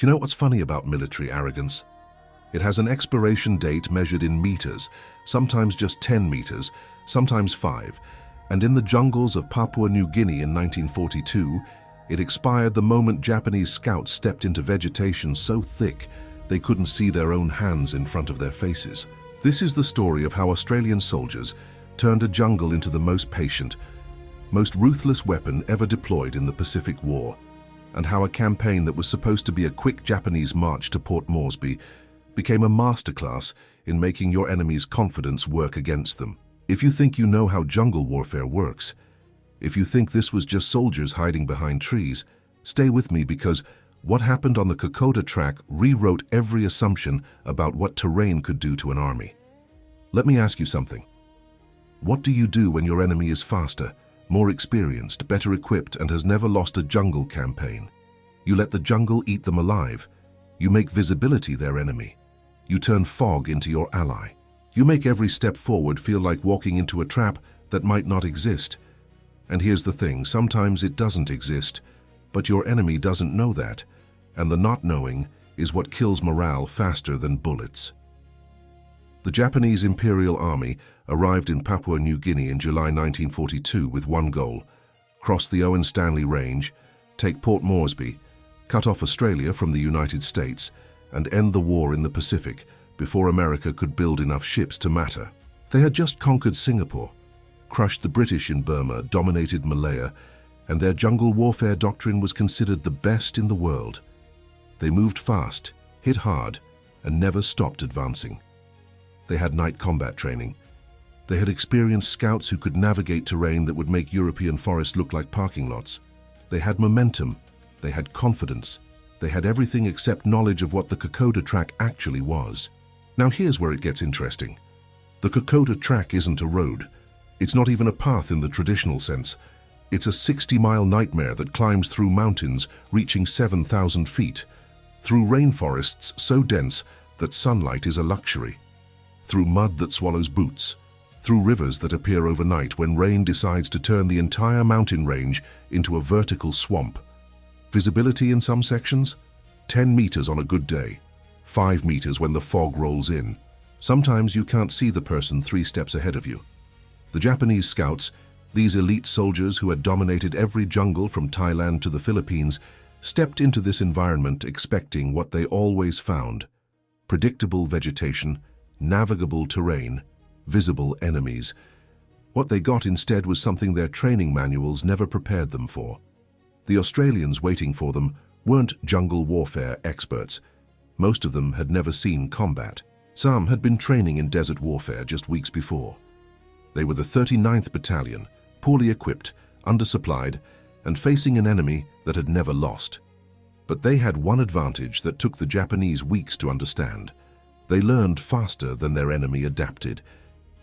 Do you know what's funny about military arrogance? It has an expiration date measured in meters, sometimes just 10 meters, sometimes 5, and in the jungles of Papua New Guinea in 1942, it expired the moment Japanese scouts stepped into vegetation so thick they couldn't see their own hands in front of their faces. This is the story of how Australian soldiers turned a jungle into the most patient, most ruthless weapon ever deployed in the Pacific War, and how a campaign that was supposed to be a quick Japanese march to Port Moresby became a masterclass in making your enemy's confidence work against them. If you think you know how jungle warfare works, if you think this was just soldiers hiding behind trees, stay with me, because what happened on the Kokoda track rewrote every assumption about what terrain could do to an army. Let me ask you something. What do you do when your enemy is faster, more experienced, better equipped, and has never lost a jungle campaign? You let the jungle eat them alive. You make visibility their enemy. You turn fog into your ally. You make every step forward feel like walking into a trap that might not exist. And here's the thing, sometimes it doesn't exist, but your enemy doesn't know that, and the not knowing is what kills morale faster than bullets. The Japanese Imperial Army arrived in Papua New Guinea in July 1942 with one goal: cross the Owen Stanley Range, take Port Moresby, cut off Australia from the United States, and end the war in the Pacific before America could build enough ships to matter. They had just conquered Singapore, crushed the British in Burma, dominated Malaya, and their jungle warfare doctrine was considered the best in the world. They moved fast, hit hard, and never stopped advancing. They had night combat training. They had experienced scouts who could navigate terrain that would make European forests look like parking lots. They had momentum. They had confidence. They had everything except knowledge of what the Kokoda track actually was. Now here's where it gets interesting. The Kokoda track isn't a road. It's not even a path in the traditional sense. It's a 60-mile nightmare that climbs through mountains reaching 7,000 feet, through rainforests so dense that sunlight is a luxury, through mud that swallows boots, through rivers that appear overnight when rain decides to turn the entire mountain range into a vertical swamp. Visibility in some sections? 10 meters on a good day, 5 meters when the fog rolls in. Sometimes you can't see the person 3 steps ahead of you. The Japanese scouts, these elite soldiers who had dominated every jungle from Thailand to the Philippines, stepped into this environment expecting what they always found: predictable vegetation, navigable terrain, visible enemies. What they got instead was something their training manuals never prepared them for. The Australians waiting for them weren't jungle warfare experts. Most of them had never seen combat. Some had been training in desert warfare just weeks before. They were the 39th Battalion, poorly equipped, undersupplied, and facing an enemy that had never lost. But they had one advantage that took the Japanese weeks to understand. They learned faster than their enemy adapted.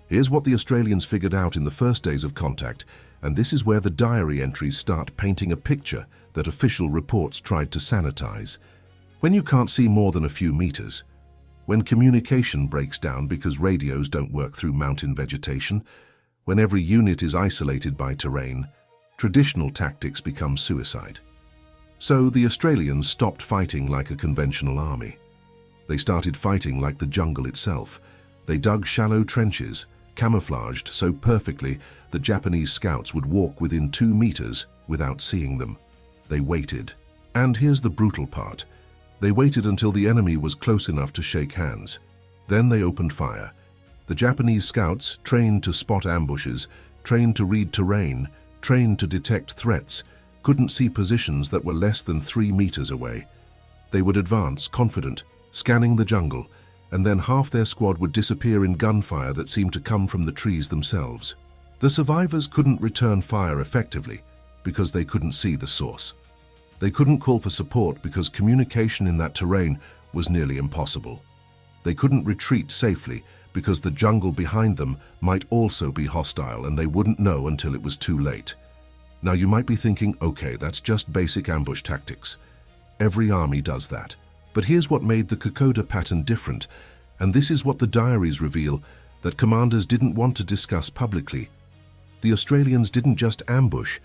Here's what the Australians figured out in the first days of contact, and this is where the diary entries start painting a picture that official reports tried to sanitize. When you can't see more than a few meters, when communication breaks down because radios don't work through mountain vegetation, when every unit is isolated by terrain, traditional tactics become suicide. So the Australians stopped fighting like a conventional army. They started fighting like the jungle itself. They dug shallow trenches, camouflaged so perfectly that Japanese scouts would walk within 2 meters without seeing them. They waited. And here's the brutal part. They waited until the enemy was close enough to shake hands. Then they opened fire. The Japanese scouts, trained to spot ambushes, trained to read terrain, trained to detect threats, couldn't see positions that were less than 3 meters away. They would advance, confident, scanning the jungle, and then half their squad would disappear in gunfire that seemed to come from the trees themselves. The survivors couldn't return fire effectively because they couldn't see the source. They couldn't call for support because communication in that terrain was nearly impossible. They couldn't retreat safely because the jungle behind them might also be hostile and they wouldn't know until it was too late. Now you might be thinking, okay, that's just basic ambush tactics. Every army does that. But here's what made the Kokoda pattern different, and this is what the diaries reveal that commanders didn't want to discuss publicly. The Australians didn't just ambush,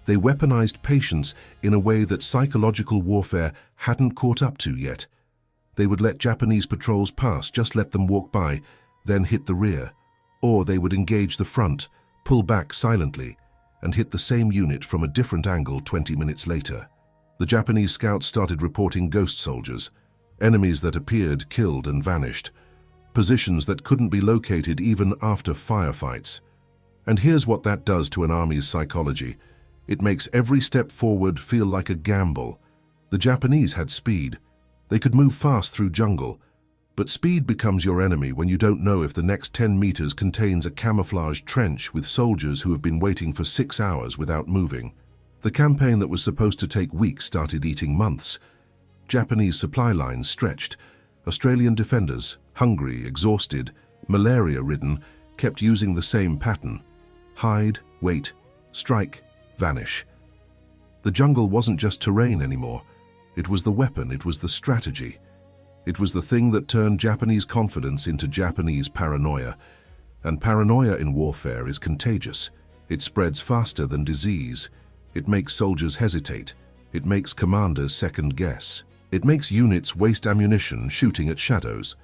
They weaponized patience in a way that psychological warfare hadn't caught up to yet. They would let Japanese patrols pass, just let them walk by, then hit the rear. Or they would engage the front, pull back silently, and hit the same unit from a different angle 20 minutes later. The Japanese scouts started reporting ghost soldiers, enemies that appeared, killed, and vanished, positions that couldn't be located even after firefights. And here's what that does to an army's psychology. It makes every step forward feel like a gamble. The Japanese had speed. They could move fast through jungle, but speed becomes your enemy when you don't know if the next 10 meters contains a camouflaged trench with soldiers who have been waiting for 6 hours without moving. The campaign that was supposed to take weeks started eating months. Japanese supply lines stretched. Australian defenders, hungry, exhausted, malaria-ridden, kept using the same pattern. Hide, wait, strike, vanish. The jungle wasn't just terrain anymore. It was the weapon, it was the strategy. It was the thing that turned Japanese confidence into Japanese paranoia. And paranoia in warfare is contagious. It spreads faster than disease. It makes soldiers hesitate. It makes commanders second guess. It makes units waste ammunition shooting at shadows.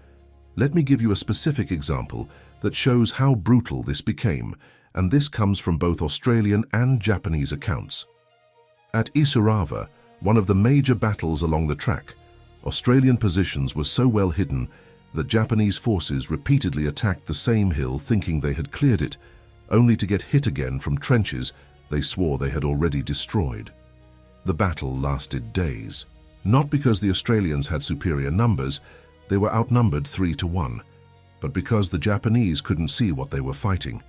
Let me give you a specific example that shows how brutal this became, and this comes from both Australian and Japanese accounts. At Isurava, one of the major battles along the track, Australian positions were so well hidden that Japanese forces repeatedly attacked the same hill thinking they had cleared it, only to get hit again from trenches they swore they had already destroyed. The battle lasted days. Not because the Australians had superior numbers, they were outnumbered 3-1, but because the Japanese couldn't see what they were fighting.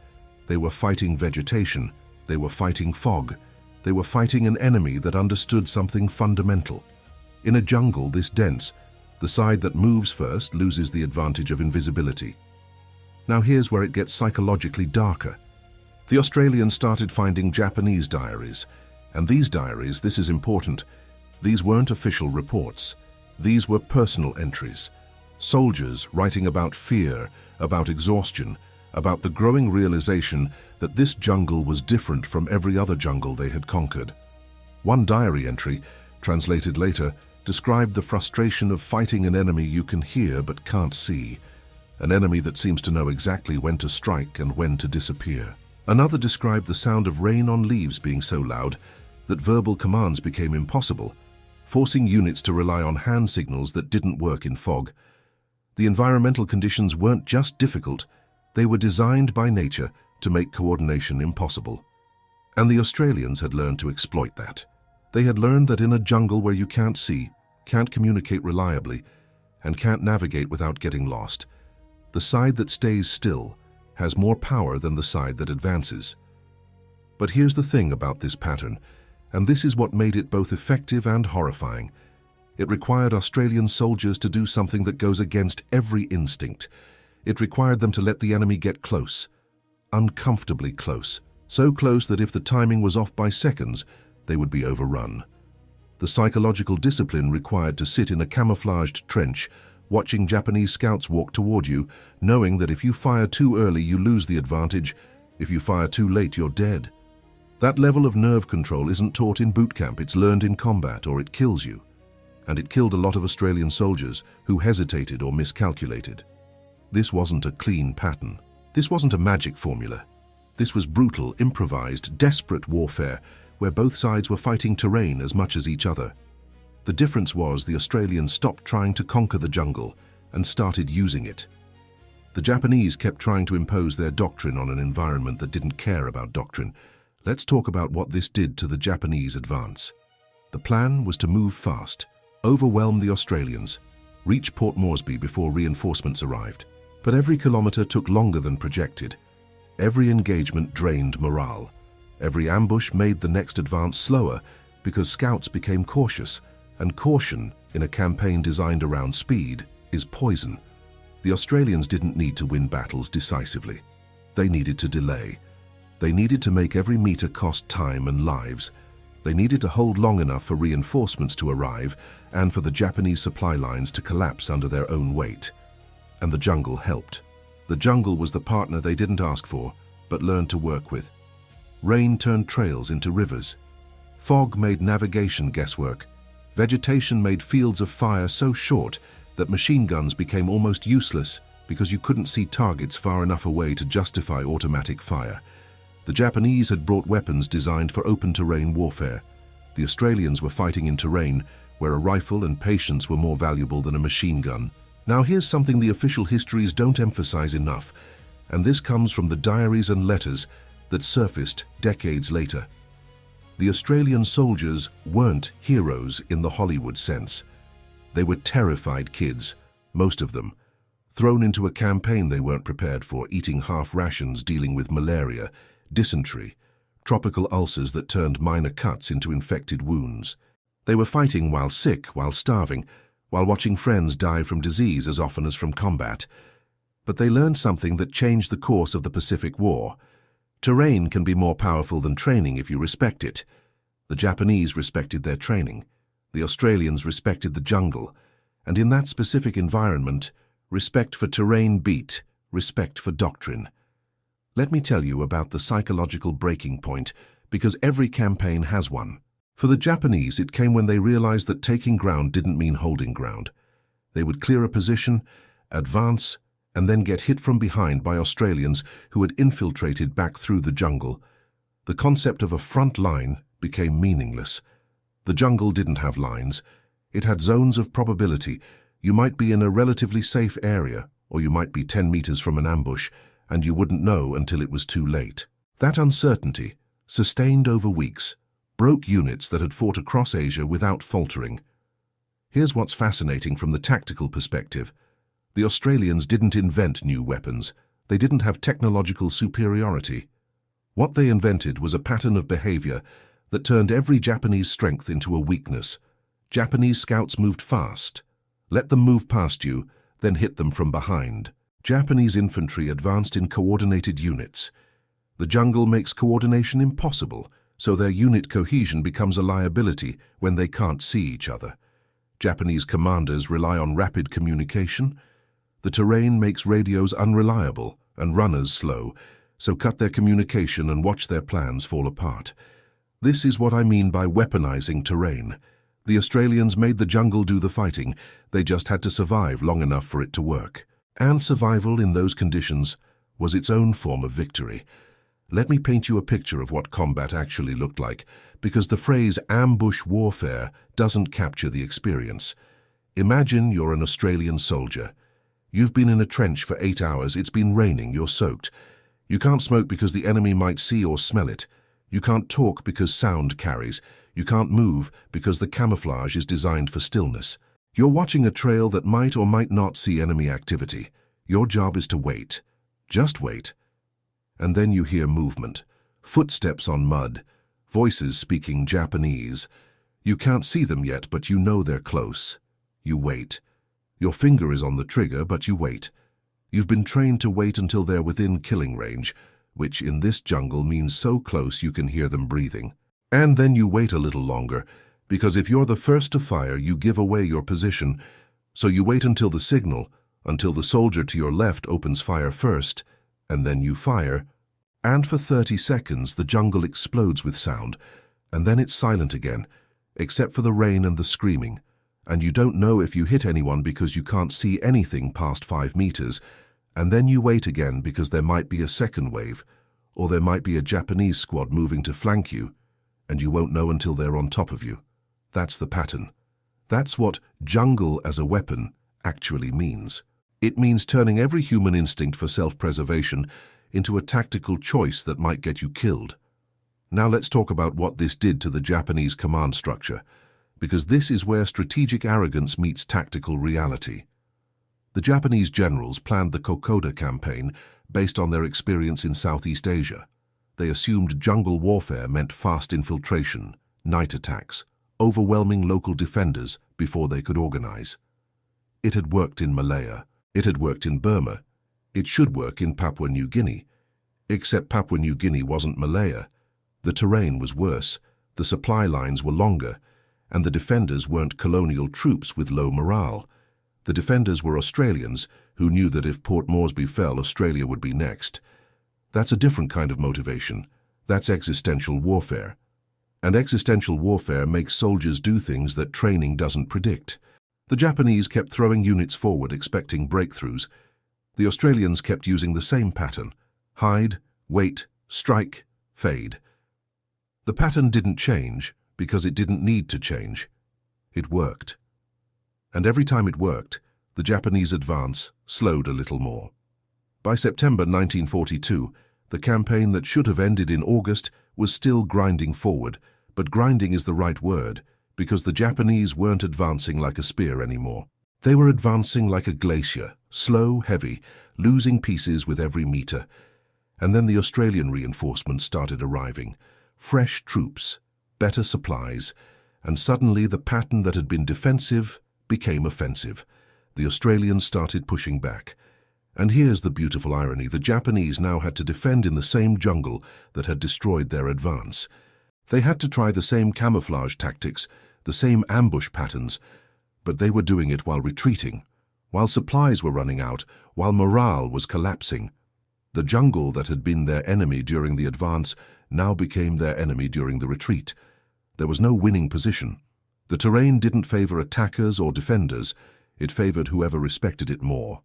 They were fighting vegetation, they were fighting fog, they were fighting an enemy that understood something fundamental. In a jungle this dense, the side that moves first loses the advantage of invisibility. Now here's where it gets psychologically darker. The Australians started finding Japanese diaries, and these diaries, this is important, these weren't official reports. These were personal entries. Soldiers writing about fear, about exhaustion, about the growing realization that this jungle was different from every other jungle they had conquered. One diary entry, translated later, described the frustration of fighting an enemy you can hear but can't see, an enemy that seems to know exactly when to strike and when to disappear. Another described the sound of rain on leaves being so loud that verbal commands became impossible, forcing units to rely on hand signals that didn't work in fog. The environmental conditions weren't just difficult, they were designed by nature to make coordination impossible. And the Australians had learned to exploit that. They had learned that in a jungle where you can't see, can't communicate reliably, and can't navigate without getting lost, the side that stays still has more power than the side that advances. But here's the thing about this pattern, and this is what made it both effective and horrifying. It required Australian soldiers to do something that goes against every instinct. It required them to let the enemy get close, uncomfortably close, so close that if the timing was off by seconds, they would be overrun. The psychological discipline required to sit in a camouflaged trench, watching Japanese scouts walk toward you, knowing that if you fire too early, you lose the advantage. If you fire too late, you're dead. That level of nerve control isn't taught in boot camp, it's learned in combat, or it kills you. And it killed a lot of Australian soldiers who hesitated or miscalculated. This wasn't a clean pattern. This wasn't a magic formula. This was brutal, improvised, desperate warfare, where both sides were fighting terrain as much as each other. The difference was the Australians stopped trying to conquer the jungle and started using it. The Japanese kept trying to impose their doctrine on an environment that didn't care about doctrine. Let's talk about what this did to the Japanese advance. The plan was to move fast, overwhelm the Australians, reach Port Moresby before reinforcements arrived. But every kilometer took longer than projected. Every engagement drained morale. Every ambush made the next advance slower because scouts became cautious, and caution in a campaign designed around speed is poison. The Australians didn't need to win battles decisively. They needed to delay. They needed to make every meter cost time and lives. They needed to hold long enough for reinforcements to arrive and for the Japanese supply lines to collapse under their own weight. And the jungle helped. The jungle was the partner they didn't ask for, but learned to work with. Rain turned trails into rivers. Fog made navigation guesswork. Vegetation made fields of fire so short that machine guns became almost useless because you couldn't see targets far enough away to justify automatic fire. The Japanese had brought weapons designed for open-terrain warfare. The Australians were fighting in terrain where a rifle and patience were more valuable than a machine gun. Now here's something the official histories don't emphasize enough, and this comes from the diaries and letters that surfaced decades later. The Australian soldiers weren't heroes in the Hollywood sense. They were terrified kids, most of them, thrown into a campaign they weren't prepared for, eating half rations, dealing with malaria, dysentery, tropical ulcers that turned minor cuts into infected wounds. They were fighting while sick, while starving, while watching friends die from disease as often as from combat. But they learned something that changed the course of the Pacific War. Terrain can be more powerful than training if you respect it. The Japanese respected their training. The Australians respected the jungle. And in that specific environment, respect for terrain beat respect for doctrine. Let me tell you about the psychological breaking point, because every campaign has one. For the Japanese, it came when they realized that taking ground didn't mean holding ground. They would clear a position, advance, and then get hit from behind by Australians who had infiltrated back through the jungle. The concept of a front line became meaningless. The jungle didn't have lines. It had zones of probability. You might be in a relatively safe area, or you might be 10 meters from an ambush, and you wouldn't know until it was too late. That uncertainty, sustained over weeks, broke units that had fought across Asia without faltering. Here's what's fascinating from the tactical perspective. The Australians didn't invent new weapons. They didn't have technological superiority. What they invented was a pattern of behavior that turned every Japanese strength into a weakness. Japanese scouts moved fast. Let them move past you, then hit them from behind. Japanese infantry advanced in coordinated units. The jungle makes coordination impossible, so their unit cohesion becomes a liability when they can't see each other. Japanese commanders rely on rapid communication. The terrain makes radios unreliable and runners slow, so cut their communication and watch their plans fall apart. This is what I mean by weaponizing terrain. The Australians made the jungle do the fighting. They just had to survive long enough for it to work. And survival in those conditions was its own form of victory. Let me paint you a picture of what combat actually looked like, because the phrase ambush warfare doesn't capture the experience. Imagine you're an Australian soldier. You've been in a trench for 8 hours, it's been raining, you're soaked. You can't smoke because the enemy might see or smell it. You can't talk because sound carries. You can't move because the camouflage is designed for stillness. You're watching a trail that might or might not see enemy activity. Your job is to wait. Just wait. And then you hear movement, footsteps on mud, voices speaking Japanese. You can't see them yet, but you know they're close. You wait. Your finger is on the trigger, but you wait. You've been trained to wait until they're within killing range, which in this jungle means so close you can hear them breathing. And then you wait a little longer, because if you're the first to fire, you give away your position. So you wait until the signal, until the soldier to your left opens fire first, and then you fire, and for 30 seconds the jungle explodes with sound, and then it's silent again, except for the rain and the screaming, and you don't know if you hit anyone because you can't see anything past 5 meters, and then you wait again because there might be a second wave, or there might be a Japanese squad moving to flank you, and you won't know until they're on top of you. That's the pattern. That's what jungle as a weapon actually means. It means turning every human instinct for self-preservation into a tactical choice that might get you killed. Now let's talk about what this did to the Japanese command structure, because this is where strategic arrogance meets tactical reality. The Japanese generals planned the Kokoda campaign based on their experience in Southeast Asia. They assumed jungle warfare meant fast infiltration, night attacks, overwhelming local defenders before they could organize. It had worked in Malaya. It had worked in Burma. It should work in Papua New Guinea. Except Papua New Guinea wasn't Malaya. The terrain was worse, the supply lines were longer, and the defenders weren't colonial troops with low morale. The defenders were Australians who knew that if Port Moresby fell, Australia would be next. That's a different kind of motivation. That's existential warfare. And existential warfare makes soldiers do things that training doesn't predict. The Japanese kept throwing units forward expecting breakthroughs. The Australians kept using the same pattern: hide, wait, strike, fade. The pattern didn't change because it didn't need to change. It worked. And every time it worked, the Japanese advance slowed a little more. By September 1942, the campaign that should have ended in August was still grinding forward, but grinding is the right word, because the Japanese weren't advancing like a spear anymore. They were advancing like a glacier, slow, heavy, losing pieces with every meter. And then the Australian reinforcements started arriving. Fresh troops, better supplies, and suddenly the pattern that had been defensive became offensive. The Australians started pushing back. And here's the beautiful irony: the Japanese now had to defend in the same jungle that had destroyed their advance. They had to try the same camouflage tactics, the same ambush patterns, but they were doing it while retreating, while supplies were running out, while morale was collapsing. The jungle that had been their enemy during the advance now became their enemy during the retreat. There was no winning position. The terrain didn't favor attackers or defenders, it favored whoever respected it more.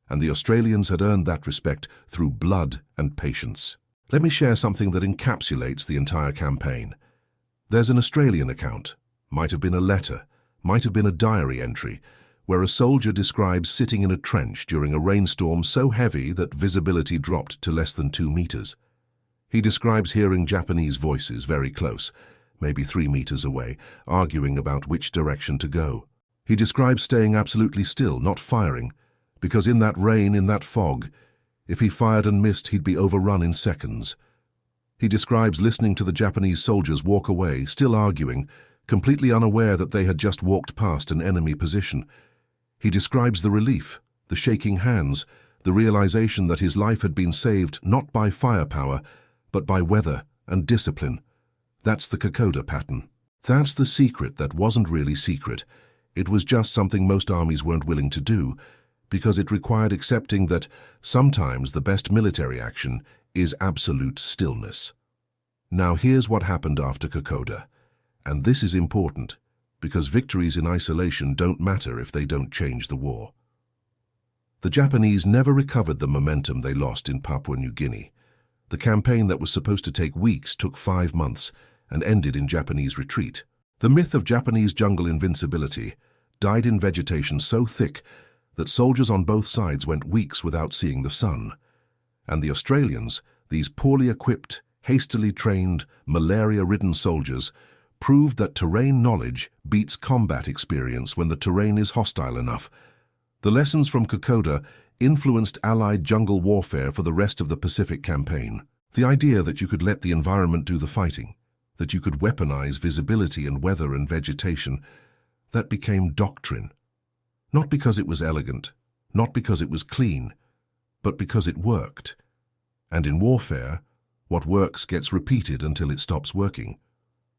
And the Australians had earned that respect through blood and patience. Let me share something that encapsulates the entire campaign. There's an Australian account, might have been a letter, might have been a diary entry, where a soldier describes sitting in a trench during a rainstorm so heavy that visibility dropped to less than 2 meters. He describes hearing Japanese voices very close, maybe 3 meters away, arguing about which direction to go. He describes staying absolutely still, not firing, because in that rain, in that fog, if he fired and missed, he'd be overrun in seconds. He describes listening to the Japanese soldiers walk away, still arguing, completely unaware that they had just walked past an enemy position. He describes the relief, the shaking hands, the realization that his life had been saved not by firepower, but by weather and discipline. That's the Kokoda pattern. That's the secret that wasn't really secret. It was just something most armies weren't willing to do, because it required accepting that sometimes the best military action is absolute stillness. Now here's what happened after Kokoda. And this is important, because victories in isolation don't matter if they don't change the war. The Japanese never recovered the momentum they lost in Papua New Guinea. The campaign that was supposed to take weeks took 5 months and ended in Japanese retreat. The myth of Japanese jungle invincibility died in vegetation so thick that soldiers on both sides went weeks without seeing the sun. And the Australians, these poorly equipped, hastily trained, malaria-ridden soldiers, proved that terrain knowledge beats combat experience when the terrain is hostile enough. The lessons from Kokoda influenced Allied jungle warfare for the rest of the Pacific campaign. The idea that you could let the environment do the fighting, that you could weaponize visibility and weather and vegetation, that became doctrine. Not because it was elegant, not because it was clean, but because it worked. And in warfare, what works gets repeated until it stops working.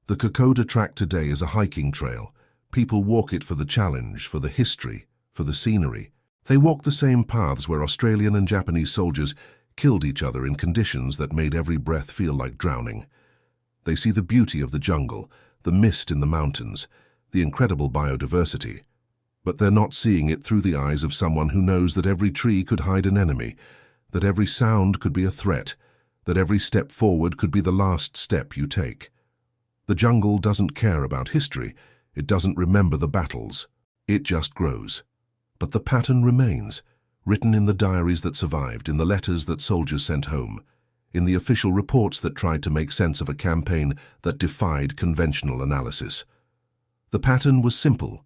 The Kokoda track today is a hiking trail. People walk it for the challenge, for the history, for the scenery. They walk the same paths where Australian and Japanese soldiers killed each other in conditions that made every breath feel like drowning. They see the beauty of the jungle, the mist in the mountains, the incredible biodiversity. But they're not seeing it through the eyes of someone who knows that every tree could hide an enemy, that every sound could be a threat, that every step forward could be the last step you take. The jungle doesn't care about history. It doesn't remember the battles. It just grows. But the pattern remains, written in the diaries that survived, in the letters that soldiers sent home, in the official reports that tried to make sense of a campaign that defied conventional analysis. The pattern was simple.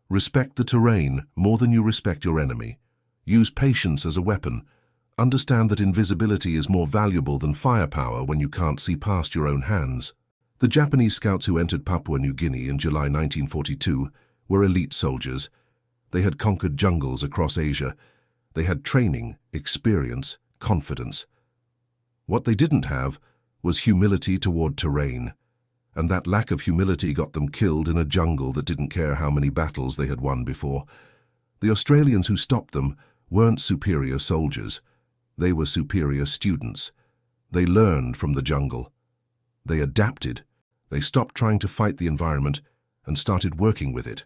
Respect the terrain more than you respect your enemy. Use patience as a weapon. Understand that invisibility is more valuable than firepower when you can't see past your own hands. The Japanese scouts who entered Papua New Guinea in July 1942 were elite soldiers. They had conquered jungles across Asia. They had training, experience, confidence. What they didn't have was humility toward terrain. And that lack of humility got them killed in a jungle that didn't care how many battles they had won before. The Australians who stopped them weren't superior soldiers. They were superior students. They learned from the jungle. They adapted. They stopped trying to fight the environment and started working with it.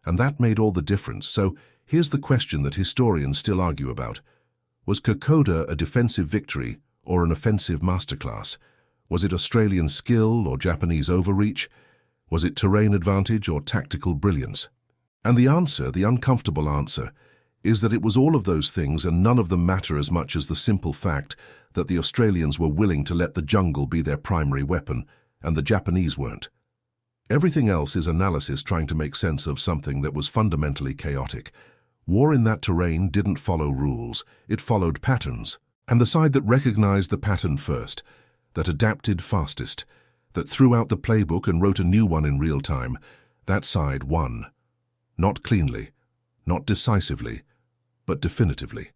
And that made all the difference. So here's the question that historians still argue about. Was Kokoda a defensive victory or an offensive masterclass? Was it Australian skill or Japanese overreach? Was it terrain advantage or tactical brilliance? And the answer, the uncomfortable answer, is that it was all of those things, and none of them matter as much as the simple fact that the Australians were willing to let the jungle be their primary weapon, and the Japanese weren't. Everything else is analysis trying to make sense of something that was fundamentally chaotic. War in that terrain didn't follow rules, it followed patterns. And the side that recognized the pattern first, that adapted fastest, that threw out the playbook and wrote a new one in real time, that side won. Not cleanly, not decisively, but definitively.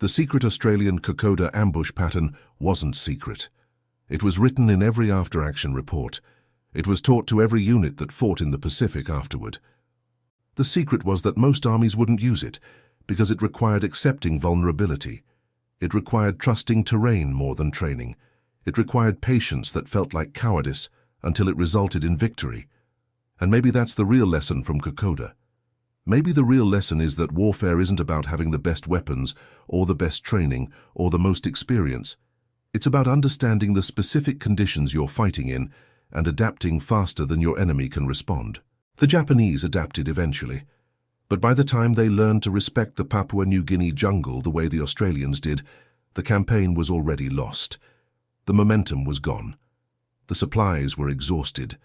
The secret Australian Kokoda ambush pattern wasn't secret. It was written in every after-action report. It was taught to every unit that fought in the Pacific afterward. The secret was that most armies wouldn't use it, because it required accepting vulnerability. It required trusting terrain more than training. It required patience that felt like cowardice until it resulted in victory. And maybe that's the real lesson from Kokoda. Maybe the real lesson is that warfare isn't about having the best weapons, or the best training, or the most experience. It's about understanding the specific conditions you're fighting in and adapting faster than your enemy can respond. The Japanese adapted eventually, but by the time they learned to respect the Papua New Guinea jungle the way the Australians did, the campaign was already lost. The momentum was gone. The supplies were exhausted.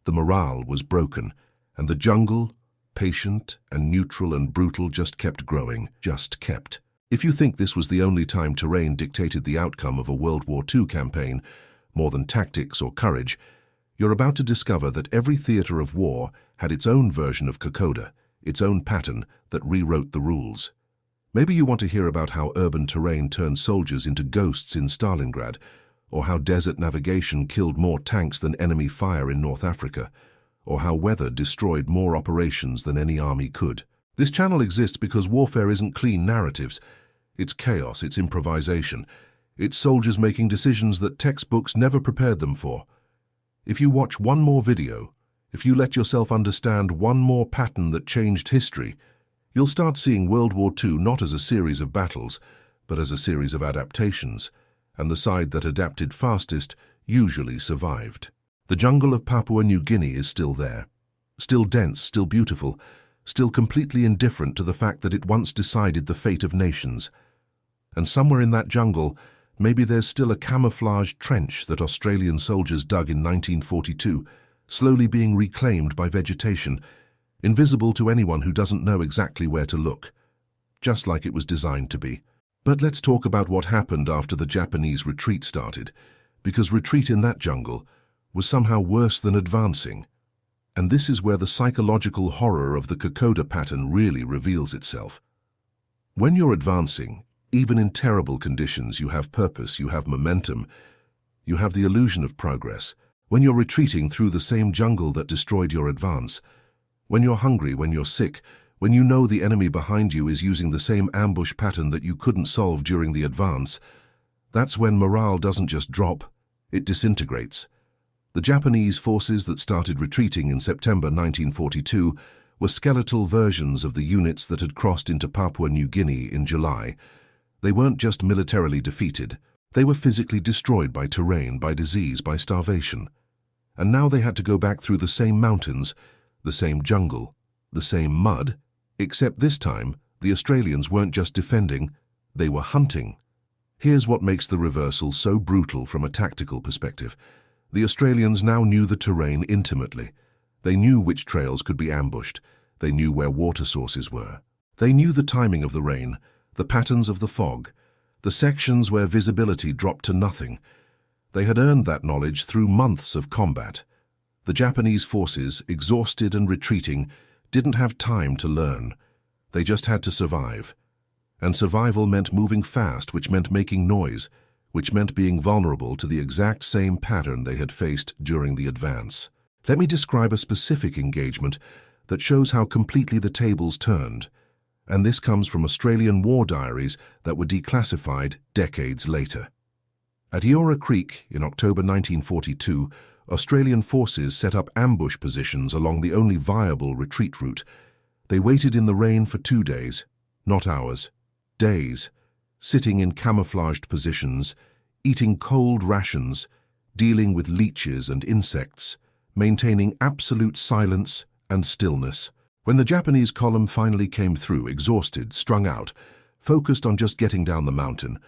The morale was broken, and the jungle, patient and neutral and brutal, just kept growing, just kept. If you think this was the only time terrain dictated the outcome of a World War II campaign, more than tactics or courage, you're about to discover that every theater of war had its own version of Kokoda, its own pattern that rewrote the rules. Maybe you want to hear about how urban terrain turned soldiers into ghosts in Stalingrad, or how desert navigation killed more tanks than enemy fire in North Africa, or how weather destroyed more operations than any army could. This channel exists because warfare isn't clean narratives. It's chaos, it's improvisation. It's soldiers making decisions that textbooks never prepared them for. If you watch one more video, if you let yourself understand one more pattern that changed history, you'll start seeing World War II not as a series of battles, but as a series of adaptations, and the side that adapted fastest usually survived. The jungle of Papua New Guinea is still there, still dense, still beautiful, still completely indifferent to the fact that it once decided the fate of nations. And somewhere in that jungle, maybe there's still a camouflaged trench that Australian soldiers dug in 1942, slowly being reclaimed by vegetation, invisible to anyone who doesn't know exactly where to look, just like it was designed to be. But let's talk about what happened after the Japanese retreat started, because retreat in that jungle was somehow worse than advancing. And this is where the psychological horror of the Kokoda pattern really reveals itself. When you're advancing, even in terrible conditions, you have purpose, you have momentum, you have the illusion of progress. When you're retreating through the same jungle that destroyed your advance, when you're hungry, when you're sick, when you know the enemy behind you is using the same ambush pattern that you couldn't solve during the advance, that's when morale doesn't just drop, it disintegrates. The Japanese forces that started retreating in September 1942 were skeletal versions of the units that had crossed into Papua New Guinea in July. They weren't just militarily defeated, they were physically destroyed by terrain, by disease, by starvation. And now they had to go back through the same mountains, the same jungle, the same mud, except this time the Australians weren't just defending, they were hunting. Here's what makes the reversal so brutal from a tactical perspective. The Australians now knew the terrain intimately. They knew which trails could be ambushed. They knew where water sources were. They knew the timing of the rain, the patterns of the fog, the sections where visibility dropped to nothing. They had earned that knowledge through months of combat. The Japanese forces, exhausted and retreating, didn't have time to learn. They just had to survive. And survival meant moving fast, which meant making noise, which meant being vulnerable to the exact same pattern they had faced during the advance. Let me describe a specific engagement that shows how completely the tables turned. And this comes from Australian war diaries that were declassified decades later. At Eora Creek in October 1942, Australian forces set up ambush positions along the only viable retreat route. They waited in the rain for 2 days, not hours, days, sitting in camouflaged positions, eating cold rations, dealing with leeches and insects, maintaining absolute silence and stillness. When the Japanese column finally came through, exhausted, strung out, focused on just getting down the mountain,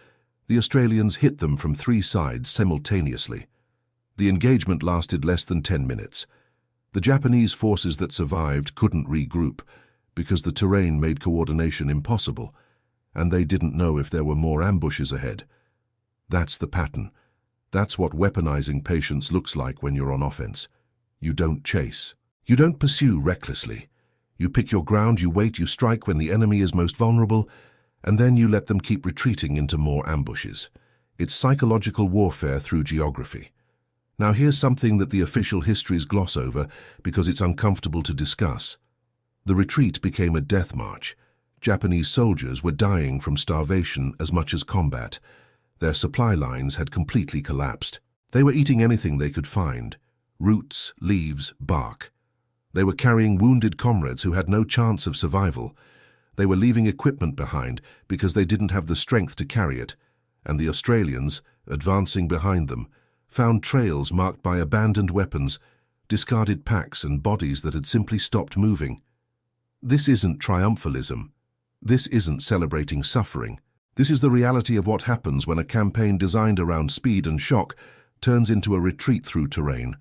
the Australians hit them from 3 sides simultaneously. The engagement lasted less than 10 minutes. The Japanese forces that survived couldn't regroup because the terrain made coordination impossible, and they didn't know if there were more ambushes ahead. That's the pattern. That's what weaponizing patience looks like when you're on offense. You don't chase. You don't pursue recklessly. You pick your ground, you wait, you strike when the enemy is most vulnerable, and then you let them keep retreating into more ambushes. It's psychological warfare through geography. Now here's something that the official histories gloss over because it's uncomfortable to discuss. The retreat became a death march. Japanese soldiers were dying from starvation as much as combat. Their supply lines had completely collapsed. They were eating anything they could find: roots, leaves, bark. They were carrying wounded comrades who had no chance of survival. They were leaving equipment behind because they didn't have the strength to carry it, and the Australians, advancing behind them, found trails marked by abandoned weapons, discarded packs and bodies that had simply stopped moving. This isn't triumphalism. This isn't celebrating suffering. This is the reality of what happens when a campaign designed around speed and shock turns into a retreat through terrain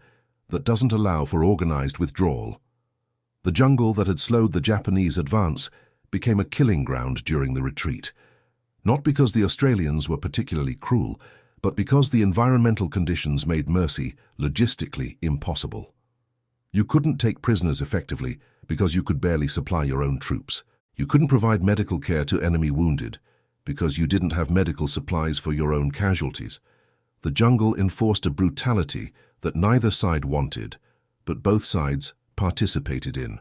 that doesn't allow for organized withdrawal. The jungle that had slowed the Japanese advance became a killing ground during the retreat, not because the Australians were particularly cruel, but because the environmental conditions made mercy logistically impossible. You couldn't take prisoners effectively because you could barely supply your own troops. You couldn't provide medical care to enemy wounded because you didn't have medical supplies for your own casualties. The jungle enforced a brutality that neither side wanted, but both sides participated in.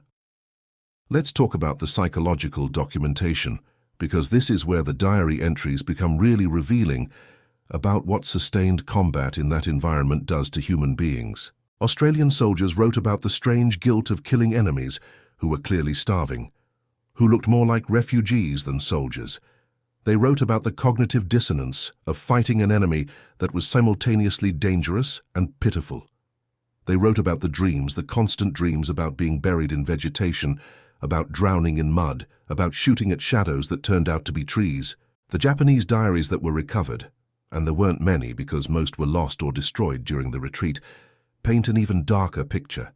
Let's talk about the psychological documentation, because this is where the diary entries become really revealing about what sustained combat in that environment does to human beings. Australian soldiers wrote about the strange guilt of killing enemies who were clearly starving, who looked more like refugees than soldiers. They wrote about the cognitive dissonance of fighting an enemy that was simultaneously dangerous and pitiful. They wrote about the dreams, the constant dreams about being buried in vegetation, about drowning in mud, about shooting at shadows that turned out to be trees. The Japanese diaries that were recovered, and there weren't many because most were lost or destroyed during the retreat, paint an even darker picture.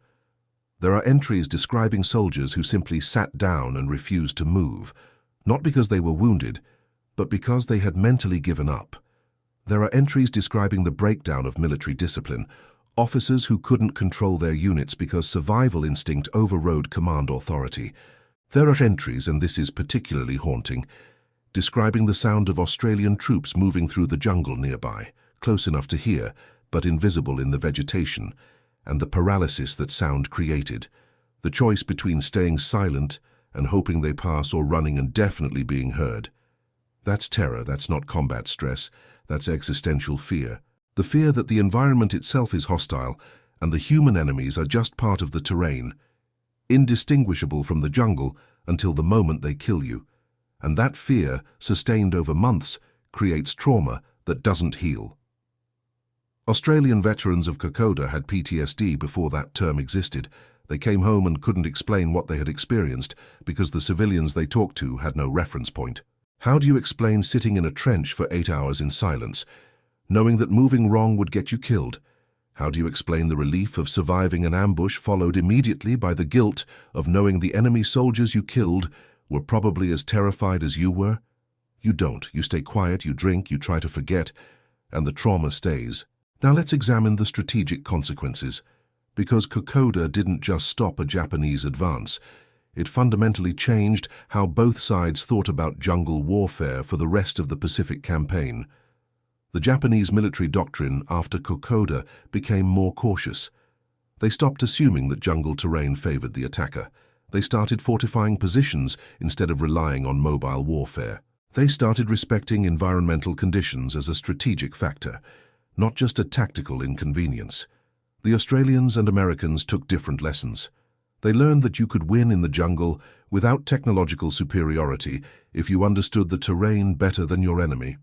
There are entries describing soldiers who simply sat down and refused to move, not because they were wounded, but because they had mentally given up. There are entries describing the breakdown of military discipline, officers who couldn't control their units because survival instinct overrode command authority. There are entries, and this is particularly haunting, describing the sound of Australian troops moving through the jungle nearby, close enough to hear, but invisible in the vegetation, and the paralysis that sound created, the choice between staying silent and hoping they pass or running and definitely being heard. That's terror, that's not combat stress, that's existential fear. The fear that the environment itself is hostile and the human enemies are just part of the terrain, indistinguishable from the jungle until the moment they kill you. And that fear, sustained over months, creates trauma that doesn't heal. Australian veterans of Kokoda had PTSD before that term existed. They came home and couldn't explain what they had experienced because the civilians they talked to had no reference point. How do you explain sitting in a trench for 8 hours in silence, knowing that moving wrong would get you killed? How do you explain the relief of surviving an ambush followed immediately by the guilt of knowing the enemy soldiers you killed were probably as terrified as you were? You don't. You stay quiet, you drink, you try to forget, and the trauma stays. Now let's examine the strategic consequences, because Kokoda didn't just stop a Japanese advance. It fundamentally changed how both sides thought about jungle warfare for the rest of the Pacific campaign. The Japanese military doctrine after Kokoda became more cautious. They stopped assuming that jungle terrain favored the attacker. They started fortifying positions instead of relying on mobile warfare. They started respecting environmental conditions as a strategic factor, not just a tactical inconvenience. The Australians and Americans took different lessons. They learned that you could win in the jungle without technological superiority if you understood the terrain better than your enemy.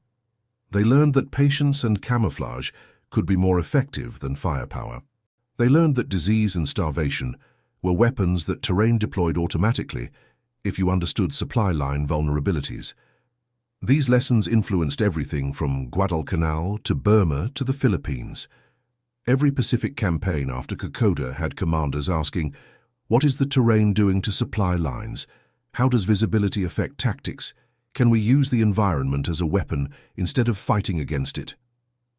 They learned that patience and camouflage could be more effective than firepower. They learned that disease and starvation were weapons that terrain deployed automatically if you understood supply line vulnerabilities. These lessons influenced everything from Guadalcanal to Burma to the Philippines. Every Pacific campaign after Kokoda had commanders asking, what is the terrain doing to supply lines? How does visibility affect tactics? Can we use the environment as a weapon instead of fighting against it?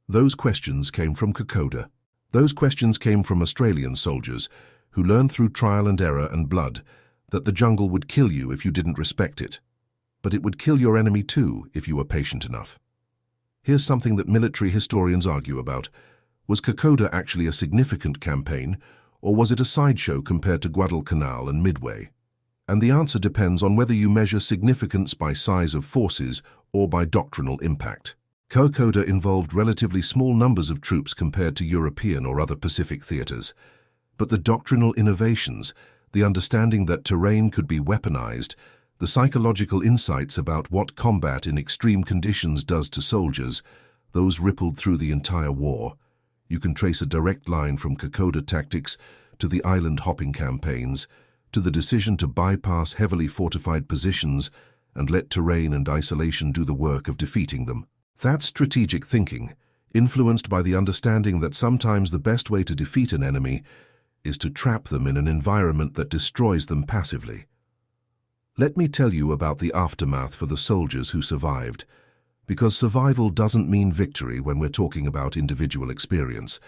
Those questions came from Kokoda. Those questions came from Australian soldiers who learned through trial and error and blood that the jungle would kill you if you didn't respect it. But it would kill your enemy too if you were patient enough. Here's something that military historians argue about. Was Kokoda actually a significant campaign, or was it a sideshow compared to Guadalcanal and Midway? And the answer depends on whether you measure significance by size of forces or by doctrinal impact. Kokoda involved relatively small numbers of troops compared to European or other Pacific theaters. But the doctrinal innovations, the understanding that terrain could be weaponized, the psychological insights about what combat in extreme conditions does to soldiers, those rippled through the entire war. You can trace a direct line from Kokoda tactics to the island-hopping campaigns, to the decision to bypass heavily fortified positions and let terrain and isolation do the work of defeating them. That's strategic thinking, influenced by the understanding that sometimes the best way to defeat an enemy is to trap them in an environment that destroys them passively. Let me tell you about the aftermath for the soldiers who survived, because survival doesn't mean victory when we're talking about individual experience.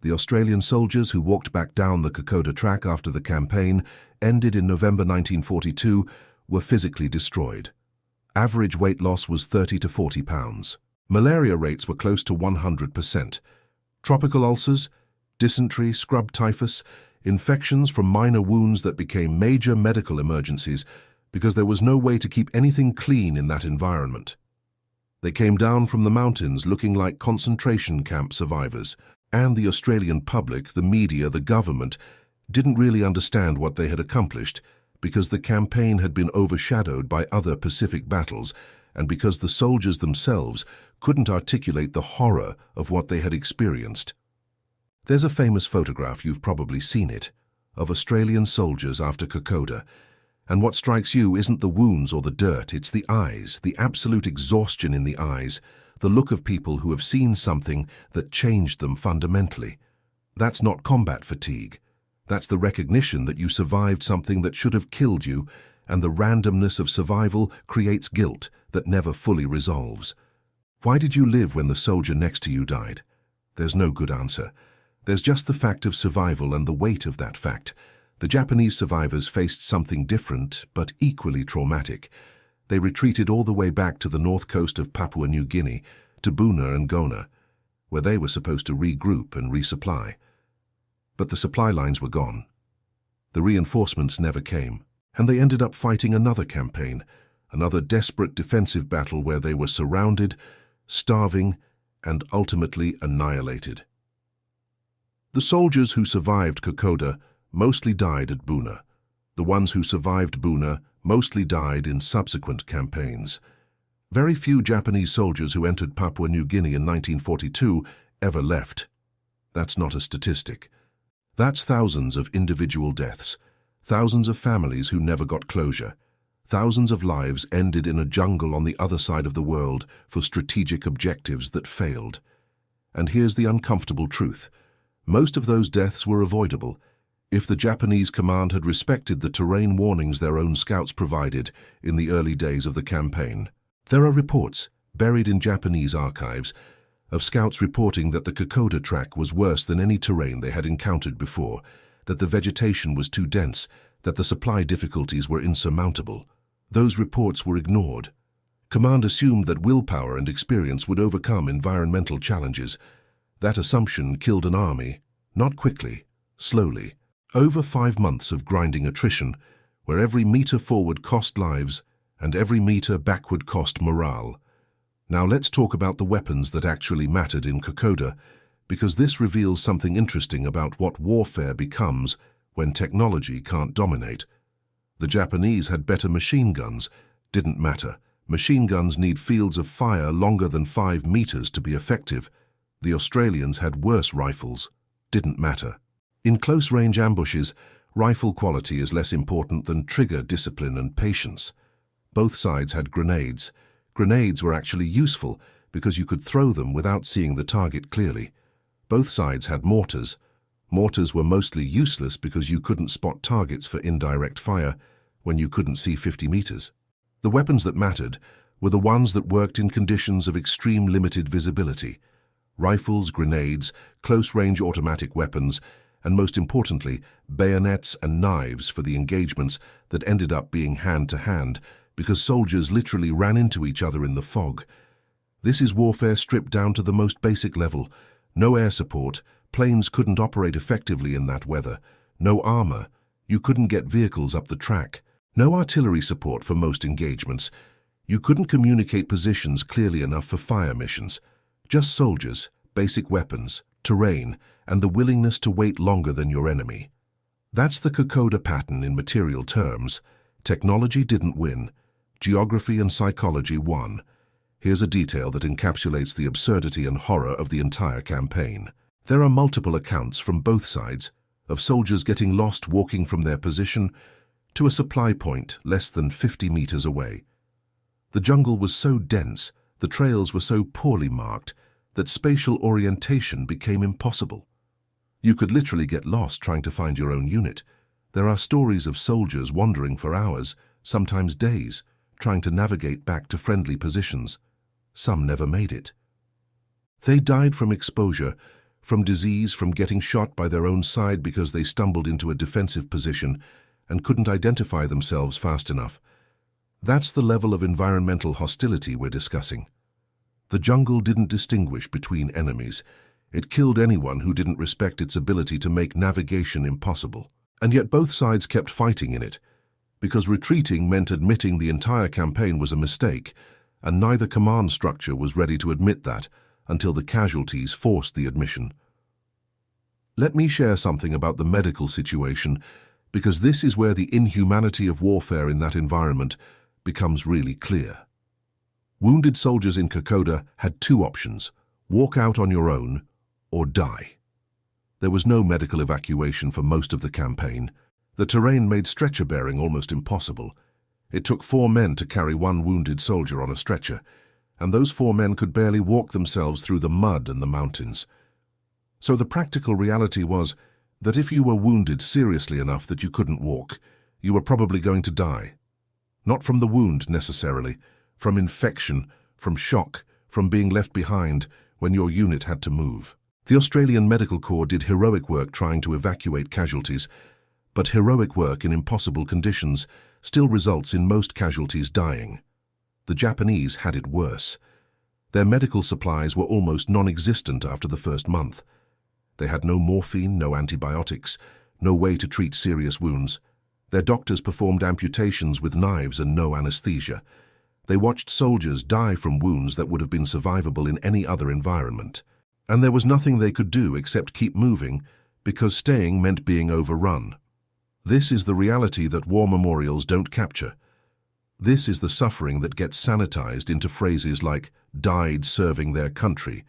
The Australian soldiers who walked back down the Kokoda track after the campaign ended in November 1942 were physically destroyed. Average weight loss was 30 to 40 pounds. Malaria rates were close to 100%. Tropical ulcers, dysentery, scrub typhus, infections from minor wounds that became major medical emergencies because there was no way to keep anything clean in that environment. They came down from the mountains looking like concentration camp survivors, and the Australian public, the media, the government, didn't really understand what they had accomplished because the campaign had been overshadowed by other Pacific battles and because the soldiers themselves couldn't articulate the horror of what they had experienced. There's a famous photograph, you've probably seen it, of Australian soldiers after Kokoda, and what strikes you isn't the wounds or the dirt, it's the eyes, the absolute exhaustion in the eyes, the look of people who have seen something that changed them fundamentally. That's not combat fatigue. That's the recognition that you survived something that should have killed you, and the randomness of survival creates guilt that never fully resolves. Why did you live when the soldier next to you died? There's no good answer. There's just the fact of survival and the weight of that fact. The Japanese survivors faced something different, but equally traumatic. They retreated all the way back to the north coast of Papua New Guinea, to Buna and Gona, where they were supposed to regroup and resupply. But the supply lines were gone. The reinforcements never came, and they ended up fighting another campaign, another desperate defensive battle where they were surrounded, starving, and ultimately annihilated. The soldiers who survived Kokoda mostly died at Buna. The ones who survived Buna mostly died in subsequent campaigns. Very few Japanese soldiers who entered Papua New Guinea in 1942 ever left. That's not a statistic. That's thousands of individual deaths, thousands of families who never got closure, thousands of lives ended in a jungle on the other side of the world for strategic objectives that failed. And here's the uncomfortable truth. Most of those deaths were avoidable if the Japanese command had respected the terrain warnings their own scouts provided in the early days of the campaign. There are reports, buried in Japanese archives, of scouts reporting that the Kokoda track was worse than any terrain they had encountered before, that the vegetation was too dense, that the supply difficulties were insurmountable. Those reports were ignored. Command assumed that willpower and experience would overcome environmental challenges. That assumption killed an army, not quickly, slowly, over 5 months of grinding attrition, where every meter forward cost lives and every meter backward cost morale. Now let's talk about the weapons that actually mattered in Kokoda, because this reveals something interesting about what warfare becomes when technology can't dominate. The Japanese had better machine guns. Didn't matter. Machine guns need fields of fire longer than 5 meters to be effective. The Australians had worse rifles. Didn't matter. In close-range ambushes, rifle quality is less important than trigger discipline and patience. Both sides had grenades. Grenades were actually useful because you could throw them without seeing the target clearly. Both sides had mortars. Mortars were mostly useless because you couldn't spot targets for indirect fire when you couldn't see 50 meters. The weapons that mattered were the ones that worked in conditions of extreme limited visibility. Rifles, grenades, close-range automatic weapons, and most importantly, bayonets and knives for the engagements that ended up being hand-to-hand because soldiers literally ran into each other in the fog. This is warfare stripped down to the most basic level. No air support, planes couldn't operate effectively in that weather. No armor, you couldn't get vehicles up the track. No artillery support for most engagements. You couldn't communicate positions clearly enough for fire missions. Just soldiers, basic weapons, terrain, and the willingness to wait longer than your enemy. That's the Kokoda pattern in material terms. Technology didn't win. Geography and psychology won. Here's a detail that encapsulates the absurdity and horror of the entire campaign. There are multiple accounts from both sides of soldiers getting lost walking from their position to a supply point less than 50 meters away. The jungle was so dense, the trails were so poorly marked, that spatial orientation became impossible. You could literally get lost trying to find your own unit. There are stories of soldiers wandering for hours, sometimes days, trying to navigate back to friendly positions. Some never made it. They died from exposure, from disease, from getting shot by their own side because they stumbled into a defensive position and couldn't identify themselves fast enough. That's the level of environmental hostility we're discussing. The jungle didn't distinguish between enemies. It killed anyone who didn't respect its ability to make navigation impossible. And yet both sides kept fighting in it, because retreating meant admitting the entire campaign was a mistake, and neither command structure was ready to admit that until the casualties forced the admission. Let me share something about the medical situation, because this is where the inhumanity of warfare in that environment becomes really clear. Wounded soldiers in Kokoda had 2 options: walk out on your own or die. There was no medical evacuation for most of the campaign. The terrain made stretcher bearing almost impossible. It took 4 men to carry 1 wounded soldier on a stretcher, and those 4 men could barely walk themselves through the mud and the mountains. So the practical reality was that if you were wounded seriously enough that you couldn't walk, you were probably going to die. Not from the wound necessarily, from infection, from shock, from being left behind when your unit had to move. The Australian Medical Corps did heroic work trying to evacuate casualties, but heroic work in impossible conditions still results in most casualties dying. The Japanese had it worse. Their medical supplies were almost non-existent after the first month. They had no morphine, no antibiotics, no way to treat serious wounds. Their doctors performed amputations with knives and no anesthesia. They watched soldiers die from wounds that would have been survivable in any other environment. And there was nothing they could do except keep moving, because staying meant being overrun. This is the reality that war memorials don't capture. This is the suffering that gets sanitized into phrases like "died serving their country,"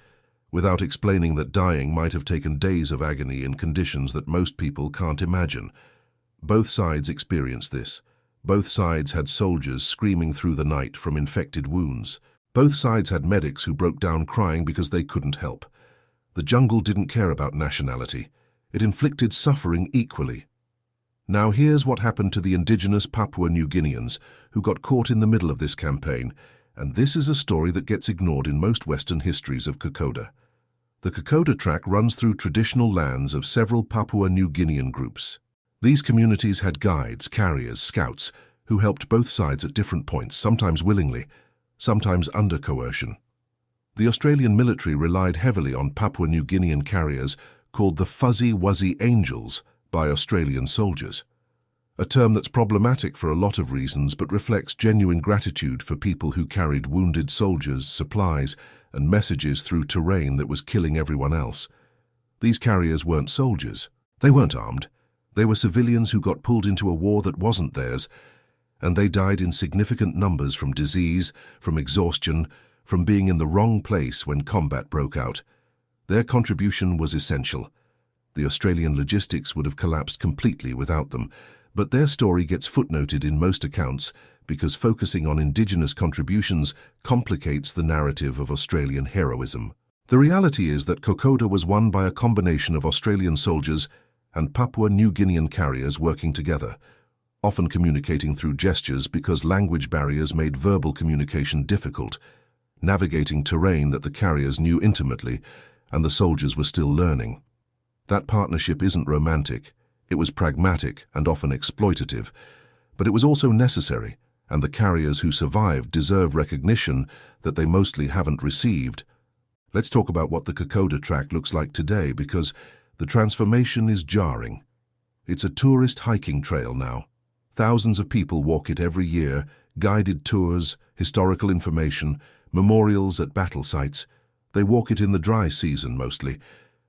without explaining that dying might have taken days of agony in conditions that most people can't imagine. Both sides experienced this. Both sides had soldiers screaming through the night from infected wounds. Both sides had medics who broke down crying because they couldn't help. The jungle didn't care about nationality. It inflicted suffering equally. Now here's what happened to the indigenous Papua New Guineans who got caught in the middle of this campaign, and this is a story that gets ignored in most Western histories of Kokoda. The Kokoda track runs through traditional lands of several Papua New Guinean groups. These communities had guides, carriers, scouts, who helped both sides at different points, sometimes willingly, sometimes under coercion. The Australian military relied heavily on Papua New Guinean carriers called the Fuzzy Wuzzy Angels by Australian soldiers, a term that's problematic for a lot of reasons but reflects genuine gratitude for people who carried wounded soldiers, supplies, and messages through terrain that was killing everyone else. These carriers weren't soldiers. They weren't armed. They were civilians who got pulled into a war that wasn't theirs, and they died in significant numbers from disease, from exhaustion, from being in the wrong place when combat broke out. Their contribution was essential. The Australian logistics would have collapsed completely without them, but their story gets footnoted in most accounts because focusing on Indigenous contributions complicates the narrative of Australian heroism. The reality is that Kokoda was won by a combination of Australian soldiers and Papua New Guinean carriers working together, often communicating through gestures because language barriers made verbal communication difficult, navigating terrain that the carriers knew intimately and the soldiers were still learning. That partnership isn't romantic. It was pragmatic and often exploitative, but it was also necessary, and the carriers who survived deserve recognition that they mostly haven't received. Let's talk about what the Kokoda track looks like today, because the transformation is jarring. It's a tourist hiking trail now. Thousands of people walk it every year, guided tours, historical information, memorials at battle sites. They walk it in the dry season mostly.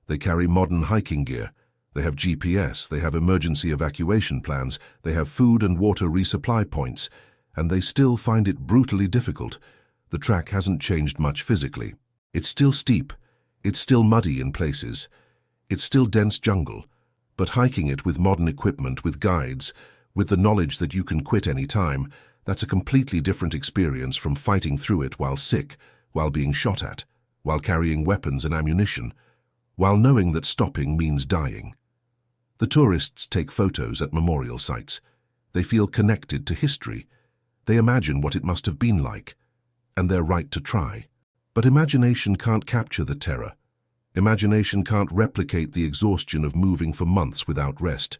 They carry modern hiking gear. They have GPS, they have emergency evacuation plans, they have food and water resupply points, and they still find it brutally difficult. The track hasn't changed much physically. It's still steep, it's still muddy in places, it's still dense jungle, but hiking it with modern equipment, with guides, with the knowledge that you can quit any time, that's a completely different experience from fighting through it while sick, while being shot at, while carrying weapons and ammunition, while knowing that stopping means dying. The tourists take photos at memorial sites. They feel connected to history. They imagine what it must have been like, and they're right to try. But imagination can't capture the terror. Imagination can't replicate the exhaustion of moving for months without rest.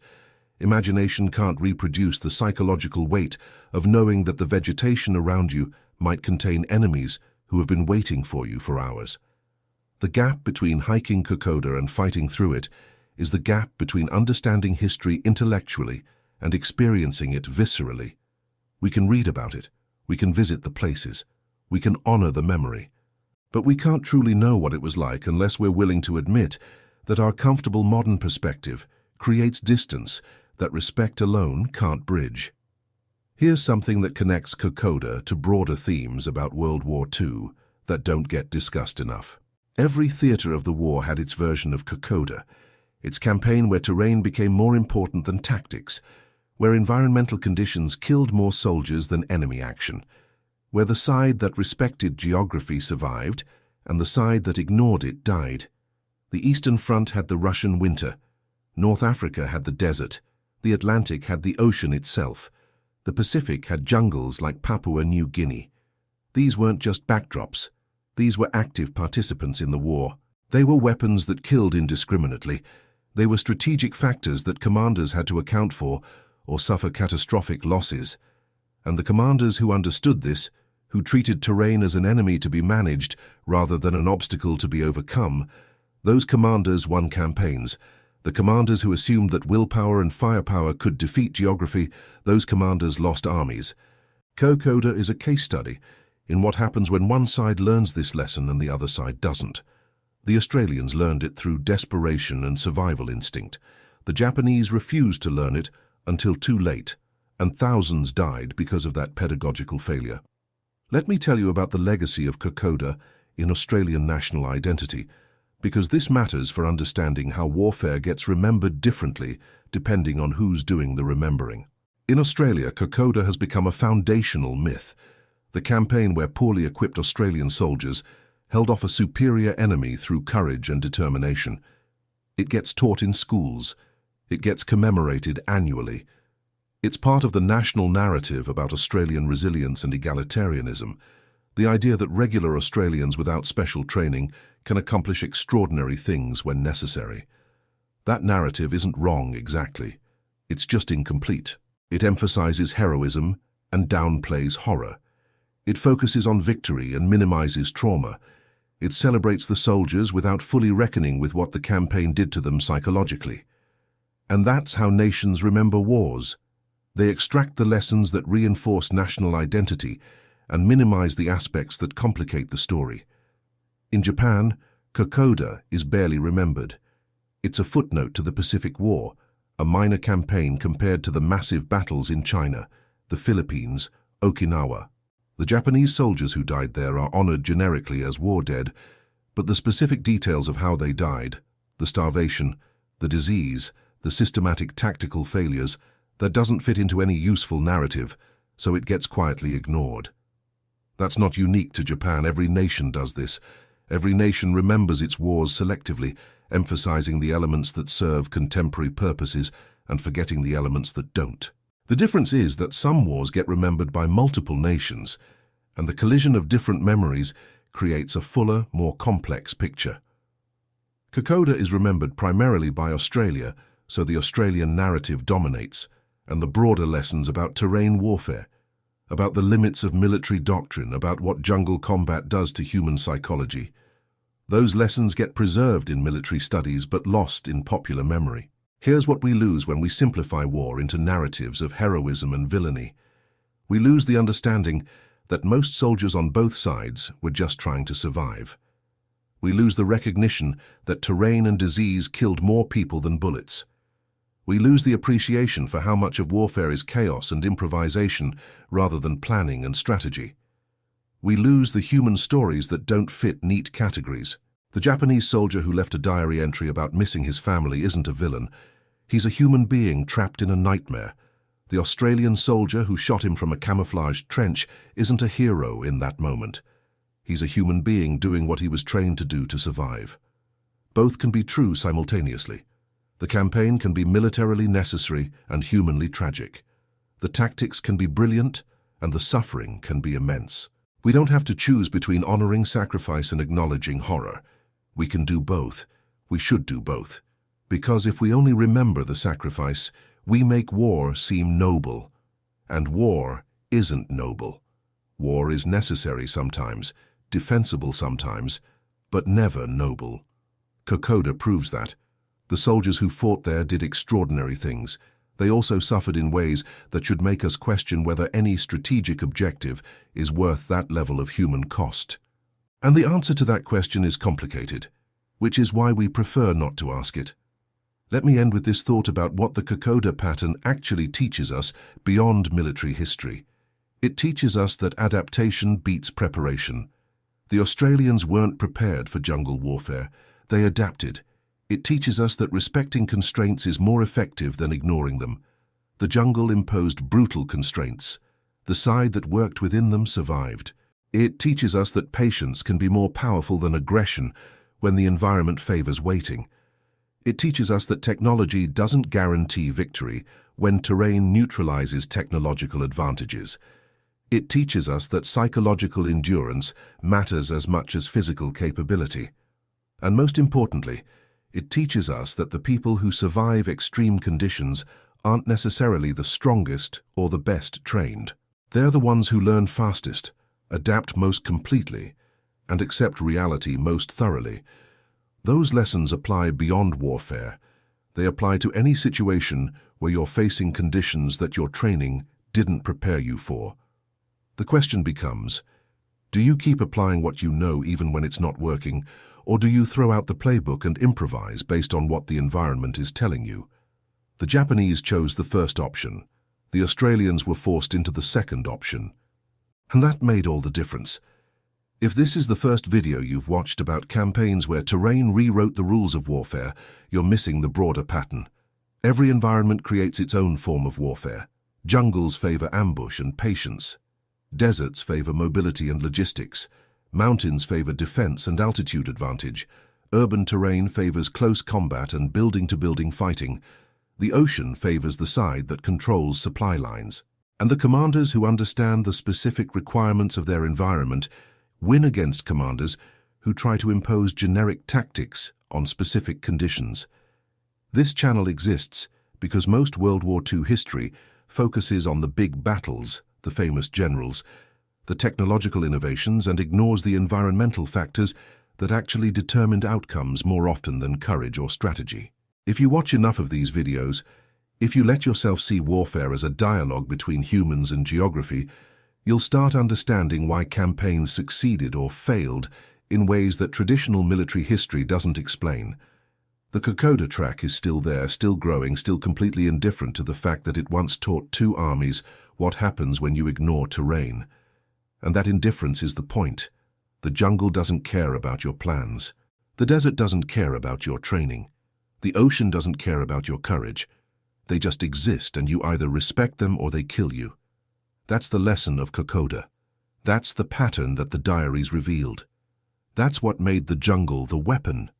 Imagination can't reproduce the psychological weight of knowing that the vegetation around you might contain enemies who have been waiting for you for hours. The gap between hiking Kokoda and fighting through it is the gap between understanding history intellectually and experiencing it viscerally. We can read about it, we can visit the places, we can honor the memory, but we can't truly know what it was like unless we're willing to admit that our comfortable modern perspective creates distance that respect alone can't bridge. Here's something that connects Kokoda to broader themes about World War II that don't get discussed enough. Every theater of the war had its version of Kokoda, its campaign where terrain became more important than tactics, where environmental conditions killed more soldiers than enemy action, where the side that respected geography survived and the side that ignored it died. The Eastern Front had the Russian winter, North Africa had the desert, the Atlantic had the ocean itself, the Pacific had jungles like Papua New Guinea. These weren't just backdrops. These were active participants in the war. They were weapons that killed indiscriminately. They were strategic factors that commanders had to account for or suffer catastrophic losses. And the commanders who understood this, who treated terrain as an enemy to be managed rather than an obstacle to be overcome, those commanders won campaigns. The commanders who assumed that willpower and firepower could defeat geography, those commanders lost armies. Kokoda is a case study in what happens when one side learns this lesson and the other side doesn't. The Australians learned it through desperation and survival instinct. The Japanese refused to learn it until too late, and thousands died because of that pedagogical failure. Let me tell you about the legacy of Kokoda in Australian national identity, because this matters for understanding how warfare gets remembered differently depending on who's doing the remembering. In Australia, Kokoda has become a foundational myth, the campaign where poorly equipped Australian soldiers held off a superior enemy through courage and determination. It gets taught in schools. It gets commemorated annually. It's part of the national narrative about Australian resilience and egalitarianism, the idea that regular Australians without special training can accomplish extraordinary things when necessary. That narrative isn't wrong exactly. It's just incomplete. It emphasizes heroism and downplays horror. It focuses on victory and minimizes trauma. It celebrates the soldiers without fully reckoning with what the campaign did to them psychologically. And that's how nations remember wars. They extract the lessons that reinforce national identity and minimize the aspects that complicate the story. In Japan, Kokoda is barely remembered. It's a footnote to the Pacific War, a minor campaign compared to the massive battles in China, the Philippines, Okinawa. The Japanese soldiers who died there are honored generically as war dead, but the specific details of how they died, the starvation, the disease, the systematic tactical failures, that doesn't fit into any useful narrative, so it gets quietly ignored. That's not unique to Japan. Every nation does this. Every nation remembers its wars selectively, emphasizing the elements that serve contemporary purposes and forgetting the elements that don't. The difference is that some wars get remembered by multiple nations, and the collision of different memories creates a fuller, more complex picture. Kokoda is remembered primarily by Australia, so the Australian narrative dominates, and the broader lessons about terrain warfare, about the limits of military doctrine, about what jungle combat does to human psychology. Those lessons get preserved in military studies but lost in popular memory. Here's what we lose when we simplify war into narratives of heroism and villainy. We lose the understanding that most soldiers on both sides were just trying to survive. We lose the recognition that terrain and disease killed more people than bullets. We lose the appreciation for how much of warfare is chaos and improvisation rather than planning and strategy. We lose the human stories that don't fit neat categories. The Japanese soldier who left a diary entry about missing his family isn't a villain. He's a human being trapped in a nightmare. The Australian soldier who shot him from a camouflaged trench isn't a hero in that moment. He's a human being doing what he was trained to do to survive. Both can be true simultaneously. The campaign can be militarily necessary and humanly tragic. The tactics can be brilliant and the suffering can be immense. We don't have to choose between honoring sacrifice and acknowledging horror. We can do both. We should do both. Because if we only remember the sacrifice, we make war seem noble. And war isn't noble. War is necessary sometimes, defensible sometimes, but never noble. Kokoda proves that. The soldiers who fought there did extraordinary things. They also suffered in ways that should make us question whether any strategic objective is worth that level of human cost. And the answer to that question is complicated, which is why we prefer not to ask it. Let me end with this thought about what the Kokoda pattern actually teaches us beyond military history. It teaches us that adaptation beats preparation. The Australians weren't prepared for jungle warfare. They adapted. It teaches us that respecting constraints is more effective than ignoring them. The jungle imposed brutal constraints. The side that worked within them survived. It teaches us that patience can be more powerful than aggression when the environment favors waiting. It teaches us that technology doesn't guarantee victory when terrain neutralizes technological advantages. It teaches us that psychological endurance matters as much as physical capability. And most importantly, it teaches us that the people who survive extreme conditions aren't necessarily the strongest or the best trained. They're the ones who learn fastest, adapt most completely, and accept reality most thoroughly. Those lessons apply beyond warfare. They apply to any situation where you're facing conditions that your training didn't prepare you for. The question becomes, do you keep applying what you know even when it's not working, or do you throw out the playbook and improvise based on what the environment is telling you? The Japanese chose the first option. The Australians were forced into the second option. And that made all the difference. If this is the first video you've watched about campaigns where terrain rewrote the rules of warfare, you're missing the broader pattern. Every environment creates its own form of warfare. Jungles favor ambush and patience. Deserts favor mobility and logistics. Mountains favor defense and altitude advantage. Urban terrain favors close combat and building-to-building fighting. The ocean favors the side that controls supply lines. And the commanders who understand the specific requirements of their environment win against commanders who try to impose generic tactics on specific conditions. This channel exists because most World War II history focuses on the big battles, the famous generals, the technological innovations, and ignores the environmental factors that actually determined outcomes more often than courage or strategy. If you watch enough of these videos, if you let yourself see warfare as a dialogue between humans and geography, you'll start understanding why campaigns succeeded or failed in ways that traditional military history doesn't explain. The Kokoda track is still there, still growing, still completely indifferent to the fact that it once taught two armies what happens when you ignore terrain. And that indifference is the point. The jungle doesn't care about your plans. The desert doesn't care about your training. The ocean doesn't care about your courage. They just exist, and you either respect them or they kill you. That's the lesson of Kokoda. That's the pattern that the diaries revealed. That's what made the jungle the weapon